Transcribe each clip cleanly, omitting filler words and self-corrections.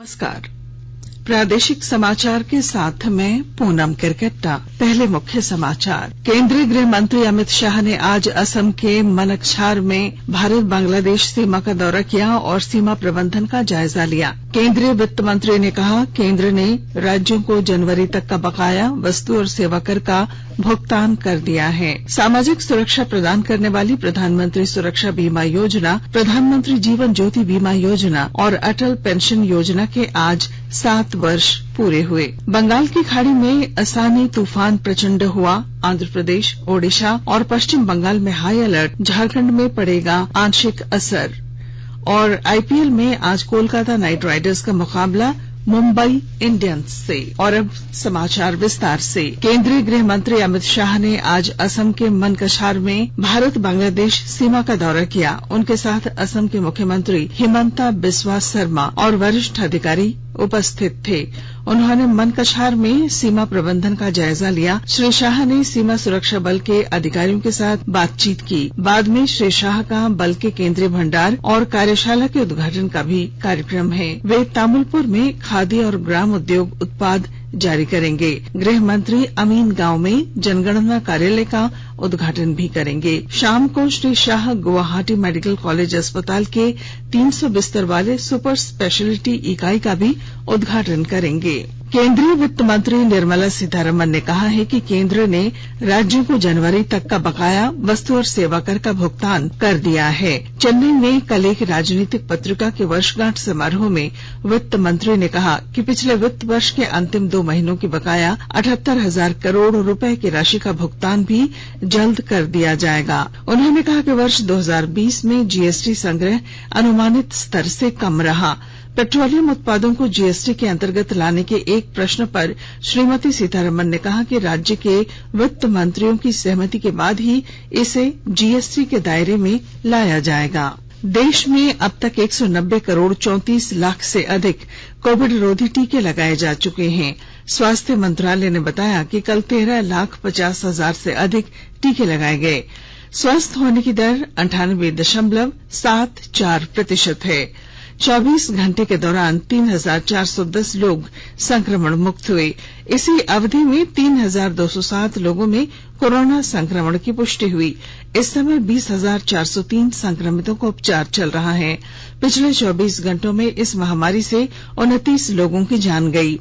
नमस्कार। प्रादेशिक समाचार के साथ मैं पूनम किरकेट्टा। पहले मुख्य समाचार। केंद्रीय गृह मंत्री अमित शाह ने आज असम के मनकछार में भारत बांग्लादेश सीमा का दौरा किया और सीमा प्रबंधन का जायजा लिया। केंद्रीय वित्त मंत्री ने कहा, केंद्र ने राज्यों को जनवरी तक का बकाया वस्तु और सेवा कर का भुगतान कर दिया है। सामाजिक सुरक्षा प्रदान करने वाली प्रधानमंत्री सुरक्षा बीमा योजना, प्रधानमंत्री जीवन ज्योति बीमा योजना और अटल पेंशन योजना के आज 7 वर्ष पूरे हुए। बंगाल की खाड़ी में असानी तूफान प्रचंड हुआ। आंध्र प्रदेश, ओडिशा और पश्चिम बंगाल में हाई अलर्ट। झारखंड में पड़ेगा आंशिक असर। और आईपीएल में आज कोलकाता नाइट राइडर्स का मुकाबला मुंबई इंडियंस से। और अब समाचार विस्तार से। केंद्रीय गृह मंत्री अमित शाह ने आज असम के मनकछार में भारत बांग्लादेश सीमा का दौरा किया। उनके साथ असम के मुख्यमंत्री हिमंता बिस्वा सरमा और वरिष्ठ अधिकारी उपस्थित थे। उन्होंने मनकछार में सीमा प्रबंधन का जायजा लिया। श्री शाह ने सीमा सुरक्षा बल के अधिकारियों के साथ बातचीत की। बाद में श्री शाह का बल के केंद्रीय भंडार और कार्यशाला के उद्घाटन का भी कार्यक्रम है। वे तामुलपुर में खादी और ग्राम उद्योग उत्पाद जारी करेंगे। गृह मंत्री अमीन गांव में जनगणना कार्यालय का उद्घाटन भी करेंगे। शाम को श्री शाह गुवाहाटी मेडिकल कॉलेज अस्पताल के 300 बिस्तर वाले सुपर स्पेशलिटी इकाई का भी उद्घाटन करेंगे। केंद्रीय वित्त मंत्री निर्मला सीतारमण ने कहा है कि केंद्र ने राज्यों को जनवरी तक का बकाया वस्तु और सेवा कर का भुगतान कर दिया है। चेन्नई में कल एक राजनीतिक पत्रिका के वर्षगांठ समारोह में वित्त मंत्री ने कहा कि पिछले वित्त वर्ष के अंतिम 2 महीनों की बकाया 78,000 करोड़ रुपए की राशि का भुगतान भी जल्द कर दिया जाएगा। उन्होंने कहा कि वर्ष 2020 में जीएसटी संग्रह अनुमानित स्तर से कम रहा। पेट्रोलियम उत्पादों को जीएसटी के अंतर्गत लाने के एक प्रश्न पर श्रीमती सीतारमण ने कहा कि राज्य के वित्त मंत्रियों की सहमति के बाद ही इसे जीएसटी के दायरे में लाया जाएगा। देश में अब तक 190 करोड़ 34 लाख से अधिक कोविड रोधी टीके लगाए जा चुके हैं। स्वास्थ्य मंत्रालय ने बताया कि कल 13,50,000 से अधिक टीके लगाए गए। स्वस्थ होने की दर 98.74% है। 24 घंटे के दौरान 3,410 लोग संक्रमण मुक्त हुए। इसी अवधि में 3,207 लोगों में कोरोना संक्रमण की पुष्टि हुई। इस समय 20,403 संक्रमितों का उपचार चल रहा है। पिछले 24 घंटों में इस महामारी से 29 लोगों की जान गई।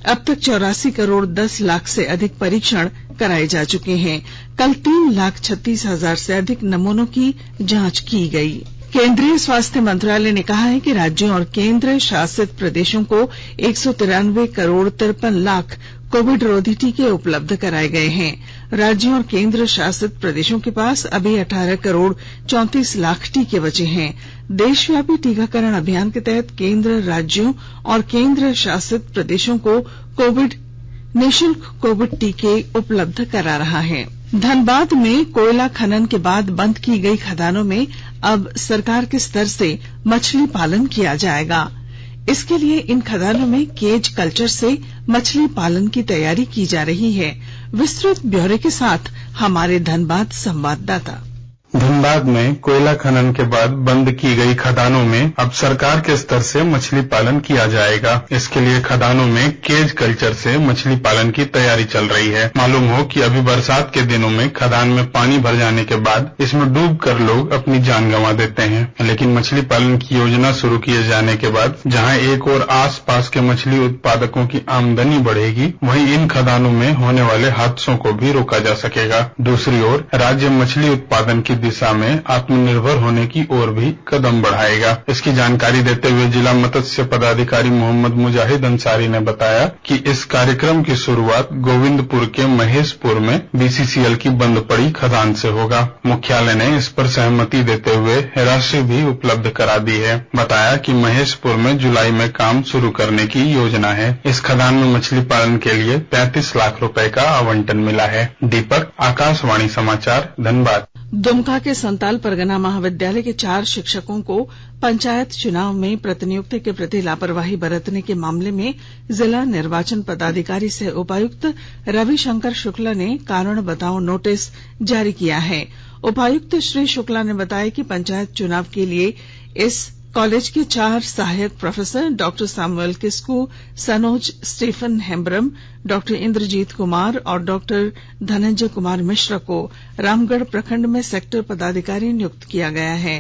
अब तक 84 करोड़ 10 लाख से अधिक परीक्षण कराए जा चुके हैं। कल 3,36,000 से अधिक नमूनों की जांच की गई। केंद्रीय स्वास्थ्य मंत्रालय ने कहा है कि राज्यों और केंद्र शासित प्रदेशों को 193 करोड़ 53 लाख कोविड रोधी टीके उपलब्ध कराए गए हैं। राज्यों और केंद्र शासित प्रदेशों के पास अभी 18 करोड़ 34 लाख टीके बचे हैं। देशव्यापी टीकाकरण अभियान के तहत केंद्र राज्यों और केंद्र शासित प्रदेशों को निःशुल्क कोविड टीके उपलब्ध करा रहा है। धनबाद में कोयला खनन के बाद बंद की गई खदानों में अब सरकार के स्तर से मछली पालन किया जाएगा। इसके लिए इन खदानों में केज कल्चर से मछली पालन की तैयारी की जा रही है। विस्तृत ब्यौरे के साथ हमारे धनबाद संवाददाता। धनबाद में कोयला खनन के बाद बंद की गई खदानों में अब सरकार के स्तर से मछली पालन किया जाएगा। इसके लिए खदानों में केज कल्चर से मछली पालन की तैयारी चल रही है। मालूम हो कि अभी बरसात के दिनों में खदान में पानी भर जाने के बाद इसमें डूबकर लोग अपनी जान गंवा देते हैं। लेकिन मछली पालन की योजना शुरू किए जाने के बाद जहां एक और आस पास के मछली उत्पादकों की आमदनी बढ़ेगी, वहीं इन खदानों में होने वाले हादसों को भी रोका जा सकेगा। दूसरी ओर राज्य मछली उत्पादन की दिशा में आत्मनिर्भर होने की ओर भी कदम बढ़ाएगा। इसकी जानकारी देते हुए जिला मत्स्य पदाधिकारी मोहम्मद मुजाहिद अंसारी ने बताया कि इस कार्यक्रम की शुरुआत गोविंदपुर के महेशपुर में बीसीसीएल की बंद पड़ी खदान से होगा। मुख्यालय ने इस पर सहमति देते हुए राशि भी उपलब्ध करा दी है। बताया कि महेशपुर में जुलाई में काम शुरू करने की योजना है। इस खदान में मछली पालन के लिए 35 लाख रुपए का आवंटन मिला है। दीपक, आकाशवाणी समाचार, धनबाद। दुमका के संताल परगना महाविद्यालय के 4 शिक्षकों को पंचायत चुनाव में प्रतिनियुक्ति के प्रति लापरवाही बरतने के मामले में जिला निर्वाचन पदाधिकारी सह उपायुक्त रविशंकर शुक्ला ने कारण बताओ नोटिस जारी किया है। उपायुक्त श्री शुक्ला ने बताया कि पंचायत चुनाव के लिए इस कॉलेज के 4 सहायक professor doctor Samuel Kisku, Sanoj Stephen Hembram, doctor Indrajit Kumar और डॉक्टर धनंजय कुमार मिश्रा को रामगढ़ प्रखंड में सेक्टर पदाधिकारी नियुक्त किया गया है।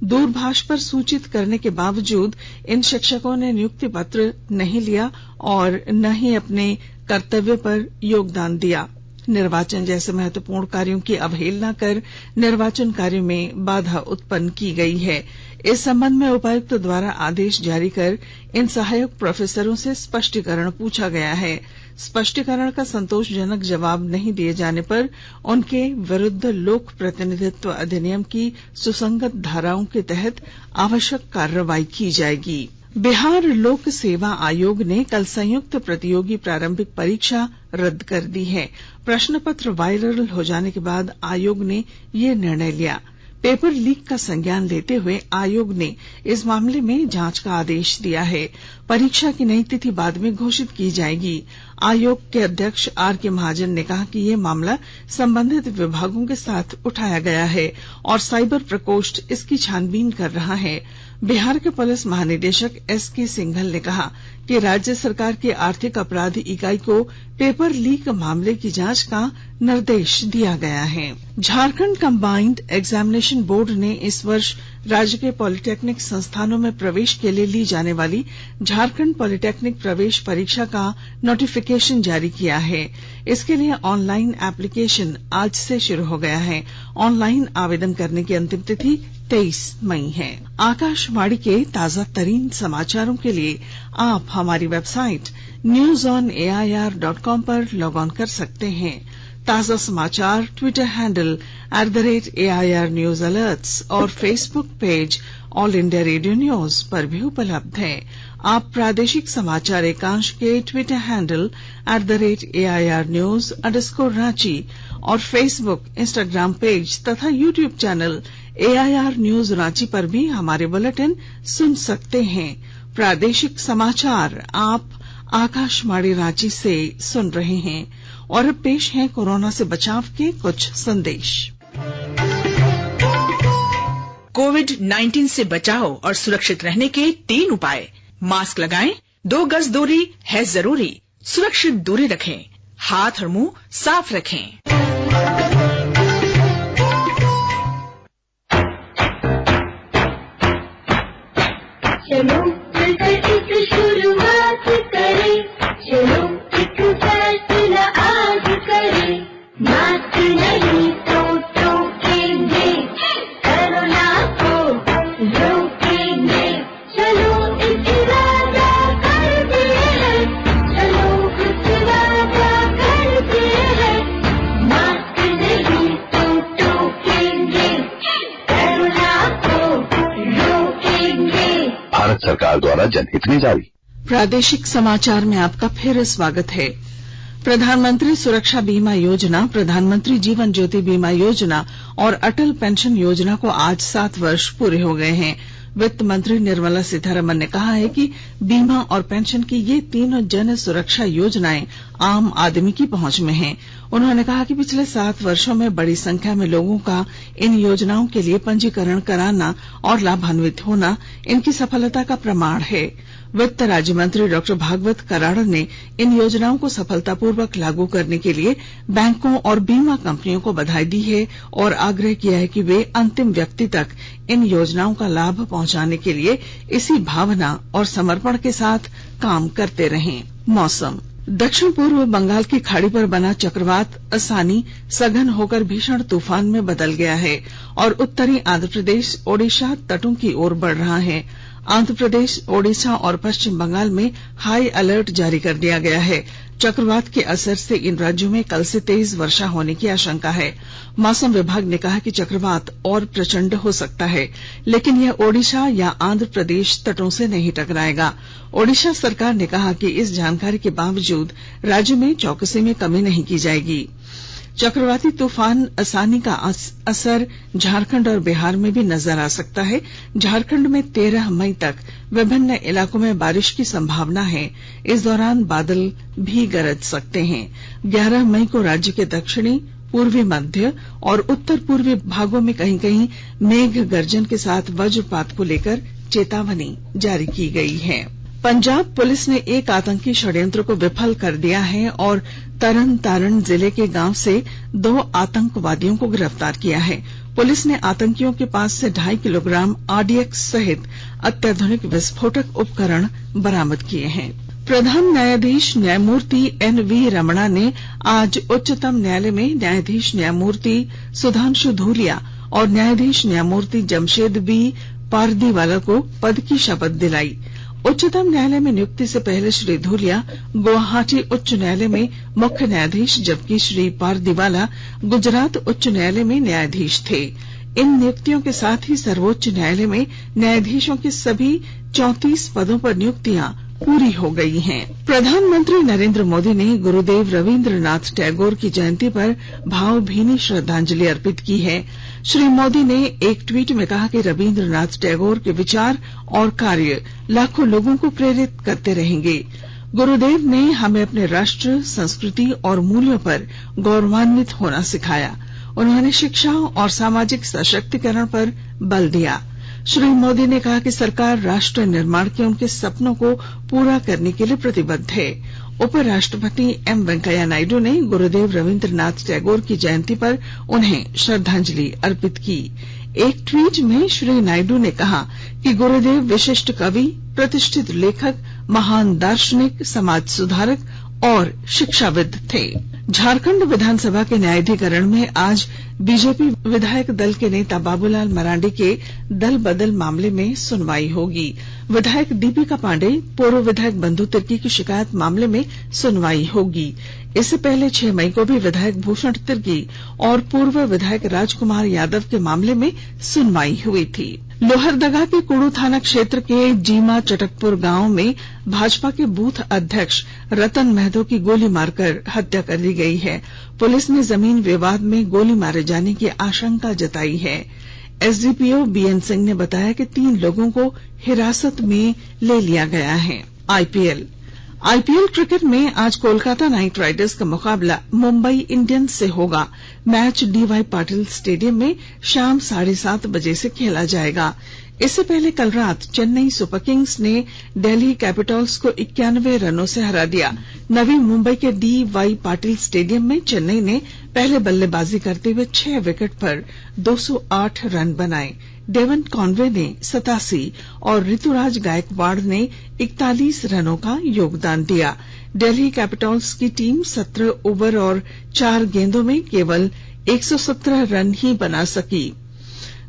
दूरभाष पर सूचित करने के बावजूद इन शिक्षकों ने नियुक्ति पत्र नहीं लिया और न ही अपने कर्तव्य पर योगदान दिया। निर्वाचन जैसे महत्वपूर्ण कार्यों की अवहेलना कर निर्वाचन कार्य में बाधा उत्पन्न की गई है। इस संबंध में उपायुक्त द्वारा आदेश जारी कर इन सहायक प्रोफेसरों से स्पष्टीकरण पूछा गया है। स्पष्टीकरण का संतोषजनक जवाब नहीं दिए जाने पर उनके विरुद्ध लोक प्रतिनिधित्व अधिनियम की सुसंगत धाराओं के तहत आवश्यक कार्रवाई की जाएगी। बिहार लोक सेवा आयोग ने कल संयुक्त प्रतियोगी प्रारंभिक परीक्षा रद्द कर दी है। प्रश्न पत्र वायरल हो जाने के बाद आयोग ने ये निर्णय लिया। पेपर लीक का संज्ञान लेते हुए आयोग ने इस मामले में जांच का आदेश दिया है। परीक्षा की नई तिथि बाद में घोषित की जाएगी। आयोग के अध्यक्ष आर.के. महाजन ने कहा कि ये मामला संबंधित विभागों के साथ उठाया गया है और साइबर प्रकोष्ठ इसकी छानबीन कर रहा है। बिहार के पुलिस महानिदेशक एस.के. सिंघल ने कहा कि राज्य सरकार की आर्थिक अपराध इकाई को पेपर लीक मामले की जांच का निर्देश दिया गया है। झारखंड कंबाइंड एग्जामिनेशन बोर्ड ने इस वर्ष राज्य के पॉलिटेक्निक संस्थानों में प्रवेश के लिए ली जाने वाली झारखंड पॉलिटेक्निक प्रवेश परीक्षा का नोटिफिकेशन जारी किया है। इसके लिए ऑनलाइन एप्लीकेशन आज से शुरू हो गया है। ऑनलाइन आवेदन करने की अंतिम तिथि 23 मई है। आकाशवाणी के ताजा तरीन समाचारों के लिए आप हमारी वेबसाइट newsonair.com पर लॉग ऑन कर सकते हैं। ताजा समाचार Twitter handle @AIR News Alerts और Facebook page all India radio news पर भी उपलब्ध है। आप प्रादेशिक समाचार एकांश के ट्विटर हैंडल @AIR News_Ranchi और फेसबुक, इंस्टाग्राम पेज तथा YouTube channel AIR News Ranchi पर भी हमारे बुलेटिन सुन सकते हैं। प्रादेशिक समाचार आप आकाशवाणी रांची से सुन रहे हैं और अब पेश है कोरोना से बचाव के कुछ संदेश। कोविड-19 से बचाव और सुरक्षित रहने के 3 उपाय। मास्क लगाएं, 2 गज दूरी है जरूरी, सुरक्षित दूरी रखें, हाथ और मुंह साफ रखें। चलो मिलकर एक शुरुआत करें, चलो एक फैसला आज करें। मास्क नहीं तो टोकेंगे, कोरोना को रोकेंगे। चलो एक वादा करते हैं, चलो कुछ वादा करते हैं। मास्क नहीं तो टोकेंगे, कोरोना को रोकेंगे। भारत सरकार द्वारा जनहित में जारी। प्रादेशिक समाचार में आपका फिर स्वागत है। प्रधानमंत्री सुरक्षा बीमा योजना, प्रधानमंत्री जीवन ज्योति बीमा योजना और अटल पेंशन योजना को आज 7 वर्ष पूरे हो गए हैं। वित्त मंत्री निर्मला सीतारमन ने कहा है कि बीमा और पेंशन की ये तीनों जन सुरक्षा योजनाएं आम आदमी की पहुंच में हैं। उन्होंने कहा कि पिछले 7 वर्षों में बड़ी संख्या में लोगों का इन योजनाओं के लिए पंजीकरण कराना और लाभान्वित होना इनकी सफलता का प्रमाण है। वित्त राज्य मंत्री डॉक्टर भागवत कराड़ ने इन योजनाओं को सफलतापूर्वक लागू करने के लिए बैंकों और बीमा कंपनियों को बधाई दी है और आग्रह किया है कि वे अंतिम व्यक्ति तक इन योजनाओं का लाभ पहुंचाने के लिए इसी भावना और समर्पण के साथ काम करते रहें। मौसम। दक्षिण पूर्व बंगाल की खाड़ी पर बना चक्रवात असानी सघन होकर भीषण तूफान में बदल गया है और उत्तरी आंध्र प्रदेश, ओडिशा तटों की ओर बढ़ रहा है। आंध्र प्रदेश, ओडिशा और पश्चिम बंगाल में हाई अलर्ट जारी कर दिया गया है। चक्रवात के असर से इन राज्यों में कल से तेज वर्षा होने की आशंका है। मौसम विभाग ने कहा कि चक्रवात और प्रचंड हो सकता है, लेकिन यह ओडिशा या आंध्र प्रदेश तटों से नहीं टकराएगा। ओडिशा सरकार ने कहा कि इस जानकारी के बावजूद राज्य में चौकसी में कमी नहीं की जाएगी। चक्रवाती तूफान असानी का असर झारखंड और बिहार में भी नजर आ सकता है। झारखंड में 13 मई तक विभिन्न इलाकों में बारिश की संभावना है। इस दौरान बादल भी गरज सकते हैं। 11 मई को राज्य के दक्षिणी, पूर्वी मध्य और उत्तर पूर्वी भागों में कहीं कहीं मेघ गर्जन के साथ वज्रपात को लेकर चेतावनी जारी की गई है। पंजाब पुलिस ने एक आतंकी षड्यंत्र को विफल कर दिया है और तरन तारण जिले के गांव से 2 आतंकवादियों को गिरफ्तार किया है। पुलिस ने आतंकियों के पास से 2.5 किलोग्राम आरडीएक्स सहित अत्याधुनिक विस्फोटक उपकरण बरामद किए हैं। प्रधान न्यायाधीश न्यायमूर्ति एनवी रमणा ने आज उच्चतम न्यायालय में न्यायाधीश न्यायमूर्ति सुधांशु धूलिया और न्यायाधीश न्यायमूर्ति जमशेद बी पारदीवाला को पद की शपथ दिलाई। उच्चतम न्यायालय में नियुक्ति से पहले श्री धूलिया गुवाहाटी उच्च न्यायालय में मुख्य न्यायाधीश, जबकि श्री पारदीवाला गुजरात उच्च न्यायालय में न्यायाधीश थे। इन नियुक्तियों के साथ ही सर्वोच्च न्यायालय में न्यायाधीशों के सभी 34 पदों पर नियुक्तियां पूरी हो गई हैं। प्रधानमंत्री नरेंद्र मोदी ने गुरुदेव रवींद्रनाथ टैगोर की जयंती पर भावभीनी श्रद्धांजलि अर्पित की है। श्री मोदी ने एक ट्वीट में कहा कि रवींद्रनाथ टैगोर के विचार और कार्य लाखों लोगों को प्रेरित करते रहेंगे। गुरुदेव ने हमें अपने राष्ट्र, संस्कृति और मूल्यों पर गौरवान्वित होना सिखाया। उन्होंने शिक्षा और सामाजिक सशक्तिकरण पर बल दिया। श्री मोदी ने कहा कि सरकार राष्ट्र निर्माण के उनके सपनों को पूरा करने के लिए प्रतिबद्ध है। उपराष्ट्रपति एम वेंकैया नायडू ने गुरुदेव रवींद्रनाथ टैगोर की जयंती पर उन्हें श्रद्धांजलि अर्पित की। एक ट्वीट में श्री नायडू ने कहा कि गुरुदेव विशिष्ट कवि, प्रतिष्ठित लेखक, महान दार्शनिक, समाज सुधारक और शिक्षाविद थे। झारखंड विधानसभा के न्यायाधीकरण में आज बीजेपी विधायक दल के नेता बाबूलाल मरांडी के दल बदल मामले में सुनवाई होगी। विधायक दीपिका पांडे, पूर्व विधायक बंधु तिर्की की शिकायत मामले में सुनवाई होगी। इससे पहले 6 मई को भी विधायक भूषण तिर्की और पूर्व विधायक राजकुमार यादव के मामले में सुनवाई हुई थी। लोहरदगा के कुड़ू थाना क्षेत्र के जीमा चटकपुर गांव में भाजपा के बूथ अध्यक्ष रतन महतो की गोली मारकर हत्या कर दी गई है। पुलिस ने जमीन विवाद में गोली मारे जाने की आशंका जताई है। एसडीपीओ बीएन सिंह ने बताया कि 3 लोगों को हिरासत में ले लिया गया है। आईपीएल क्रिकेट में आज कोलकाता नाइट राइडर्स का मुकाबला मुंबई इंडियंस से होगा। मैच डीवाई पाटिल स्टेडियम में शाम 7:30 बजे से खेला जाएगा। इससे पहले कल रात चेन्नई सुपर किंग्स ने दिल्ली कैपिटल्स को 91 रनों से हरा दिया। नवी मुंबई के डीवाई पाटिल स्टेडियम में चेन्नई ने पहले बल्लेबाजी करते हुए 6 विकेट पर 208 रन बनाए। डेवन कॉनवे ने 87 और ऋतुराज गायकवाड़ ने 41 रनों का योगदान दिया। दिल्ली कैपिटल्स की टीम 17 ओवर और 4 गेंदों में केवल 117 रन ही बना सकी।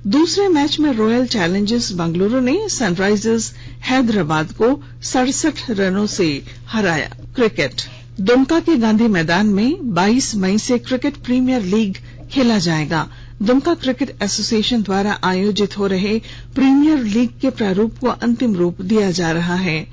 दूसरे मैच में रॉयल चैलेंजर्स बेंगलुरु ने सनराइजर्स हैदराबाद को 67 रनों से हराया। क्रिकेट दुमका के गांधी मैदान में 22 मई से क्रिकेट प्रीमियर लीग खेला जाएगा। दुमका क्रिकेट एसोसिएशन द्वारा आयोजित हो रहे प्रीमियर लीग के प्रारूप को अंतिम रूप दिया जा रहा है।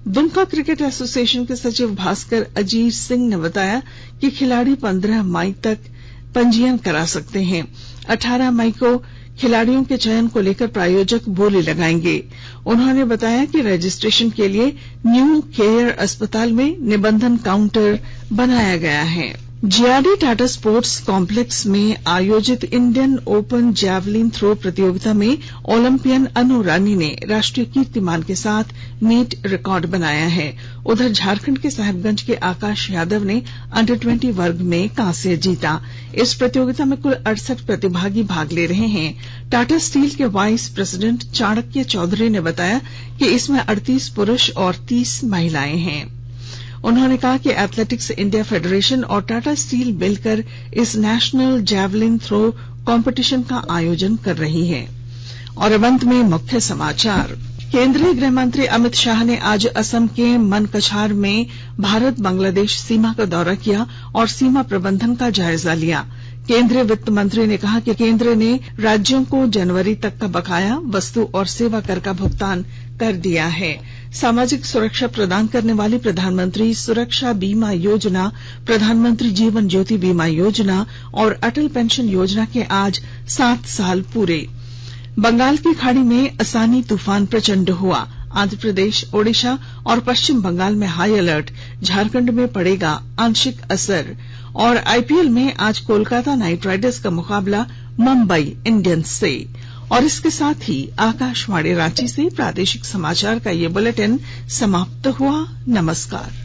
दुमका क्रिकेट एसोसिएशन के सचिव भास्कर अजीत सिंह ने बताया कि खिलाड़ी 15 मई तक पंजीयन करा सकते हैं। 18 मई को खिलाड़ियों के चयन को लेकर प्रायोजक बोली लगाएंगे। उन्होंने बताया कि रजिस्ट्रेशन के लिए न्यू केयर अस्पताल में निबंधन काउंटर बनाया गया है। जीआरडी टाटा स्पोर्ट्स कॉम्प्लेक्स में आयोजित इंडियन ओपन जैवलिन थ्रो प्रतियोगिता में ओलंपियन अनु रानी ने राष्ट्रीय कीर्तिमान के साथ मीट रिकॉर्ड बनाया है। उधर झारखंड के साहिबगंज के आकाश यादव ने अंडर 20 वर्ग में कांस्य जीता। इस प्रतियोगिता में कुल 68 प्रतिभागी भाग ले रहे हैं। टाटा स्टील के वाइस प्रेसिडेंट चाणक्य चौधरी ने बताया कि इसमें 38 पुरुष और 30 महिलाएं हैं। उन्होंने कहा कि एथलेटिक्स इंडिया फेडरेशन और टाटा स्टील मिलकर इस नेशनल जैवलिन थ्रो कंपटीशन का आयोजन कर रही है। और अब अंत में मुख्य समाचार। केंद्रीय गृह मंत्री अमित शाह ने आज असम के मनकछार में भारत बांग्लादेश सीमा का दौरा किया और सीमा प्रबंधन का जायजा लिया। केंद्रीय वित्त मंत्री ने कहा कि केंद्र ने राज्यों को जनवरी तक का बकाया वस्तु और सेवा कर का भुगतान कर दिया है। सामाजिक सुरक्षा प्रदान करने वाली प्रधानमंत्री सुरक्षा बीमा योजना, प्रधानमंत्री जीवन ज्योति बीमा योजना और अटल पेंशन योजना के आज 7 साल पूरे। बंगाल की खाड़ी में असानी तूफान प्रचंड हुआ। आंध्र प्रदेश, ओडिशा और पश्चिम बंगाल में हाई अलर्ट। झारखंड में पड़ेगा आंशिक असर। और आईपीएल में आज कोलकाता नाइट राइडर्स का मुकाबला मुंबई इंडियंस से। और इसके साथ ही आकाशवाणी रांची से प्रादेशिक समाचार का ये बुलेटिन समाप्त हुआ। नमस्कार।